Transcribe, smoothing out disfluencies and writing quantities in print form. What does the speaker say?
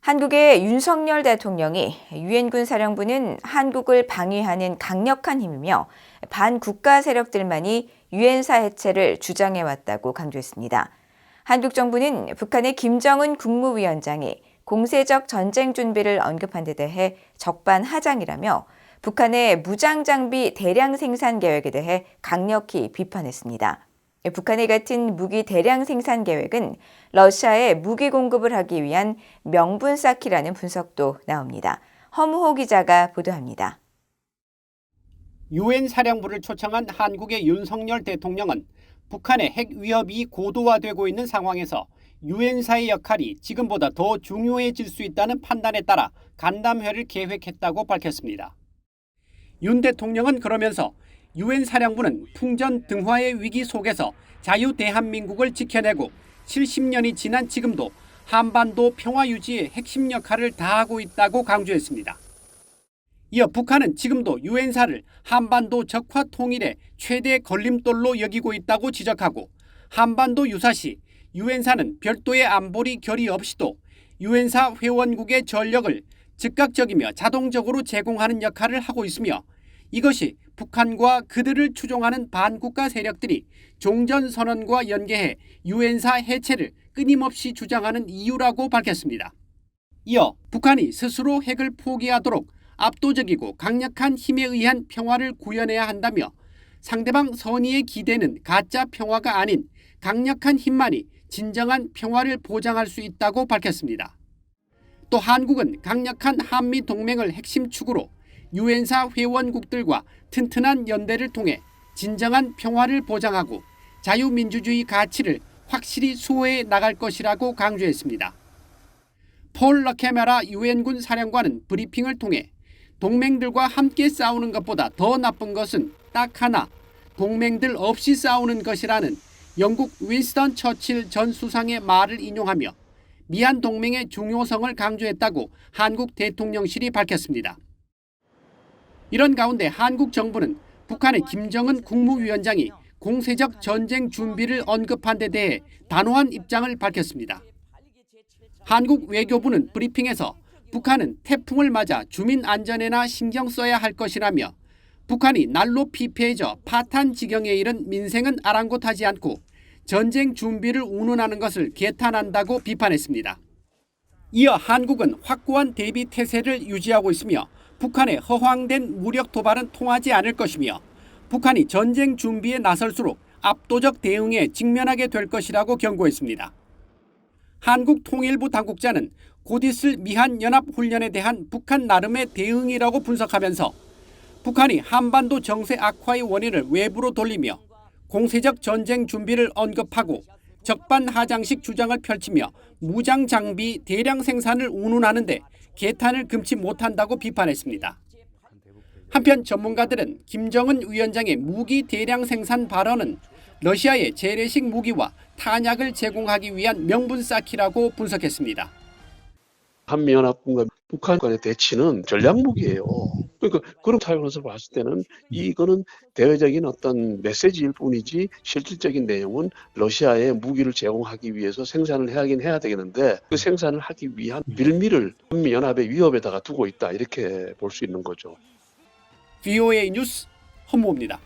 한국의 윤석열 대통령이 유엔군 사령부는 한국을 방위하는 강력한 힘이며 반국가 세력들만이 유엔사 해체를 주장해왔다고 강조했습니다. 한국 정부는 북한의 김정은 국무위원장이 공세적 전쟁 준비를 언급한 데 대해 적반하장이라며 북한의 무장장비 대량 생산 계획에 대해 강력히 비판했습니다. 북한의 같은 무기 대량 생산 계획은 러시아에 무기 공급을 하기 위한 명분 쌓기라는 분석도 나옵니다. 허무호 기자가 보도합니다. 유엔 사령부를 초청한 한국의 윤석열 대통령은 북한의 핵 위협이 고도화되고 있는 상황에서 유엔사의 역할이 지금보다 더 중요해질 수 있다는 판단에 따라 간담회를 계획했다고 밝혔습니다. 윤 대통령은 그러면서 유엔 사령부는 풍전등화의 위기 속에서 자유 대한민국을 지켜내고 70년이 지난 지금도 한반도 평화 유지의 핵심 역할을 다하고 있다고 강조했습니다. 이어 북한은 지금도 유엔사를 한반도 적화 통일의 최대 걸림돌로 여기고 있다고 지적하고 한반도 유사시 유엔사는 별도의 안보리 결의 없이도 유엔사 회원국의 전력을 즉각적이며 자동적으로 제공하는 역할을 하고 있으며 이것이 북한과 그들을 추종하는 반국가 세력들이 종전선언과 연계해 유엔사 해체를 끊임없이 주장하는 이유라고 밝혔습니다. 이어 북한이 스스로 핵을 포기하도록 압도적이고 강력한 힘에 의한 평화를 구현해야 한다며 상대방 선의의 기대는 가짜 평화가 아닌 강력한 힘만이 진정한 평화를 보장할 수 있다고 밝혔습니다. 또 한국은 강력한 한미 동맹을 핵심 축으로 유엔사 회원국들과 튼튼한 연대를 통해 진정한 평화를 보장하고 자유민주주의 가치를 확실히 수호해 나갈 것이라고 강조했습니다. 폴 러케메라 유엔군 사령관은 브리핑을 통해 동맹들과 함께 싸우는 것보다 더 나쁜 것은 딱 하나, 동맹들 없이 싸우는 것이라는 영국 윈스턴 처칠 전 수상의 말을 인용하며 미한 동맹의 중요성을 강조했다고 한국 대통령실이 밝혔습니다. 이런 가운데 한국 정부는 북한의 김정은 국무위원장이 공세적 전쟁 준비를 언급한 데 대해 단호한 입장을 밝혔습니다. 한국 외교부는 브리핑에서 북한은 태풍을 맞아 주민 안전에나 신경 써야 할 것이라며 북한이 날로 피폐해져 파탄 지경에 이른 민생은 아랑곳하지 않고 전쟁 준비를 운운하는 것을 개탄한다고 비판했습니다. 이어 한국은 확고한 대비 태세를 유지하고 있으며 북한의 허황된 무력 도발은 통하지 않을 것이며 북한이 전쟁 준비에 나설수록 압도적 대응에 직면하게 될 것이라고 경고했습니다. 한국통일부 당국자는 곧 있을 미한연합훈련에 대한 북한 나름의 대응이라고 분석하면서 북한이 한반도 정세 악화의 원인을 외부로 돌리며 공세적 전쟁 준비를 언급하고 적반하장식 주장을 펼치며 무장장비 대량 생산을 운운하는데 개탄을 금치 못한다고 비판했습니다. 한편 전문가들은 김정은 위원장의 무기 대량 생산 발언은 러시아의 재래식 무기와 탄약을 제공하기 위한 명분 쌓기라고 분석했습니다. 한미연합군과 북한 간의 대치는 전략무기예요. 그러니까 그런 차원에서 봤을 때는 이거는 대외적인 어떤 메시지일 뿐이지 실질적인 내용은 러시아에 무기를 제공하기 위해서 생산을 하긴 해야 되겠는데 그 생산을 하기 위한 빌미를 한미연합의 위협에다가 두고 있다 이렇게 볼 수 있는 거죠. VOA 뉴스 허무호입니다.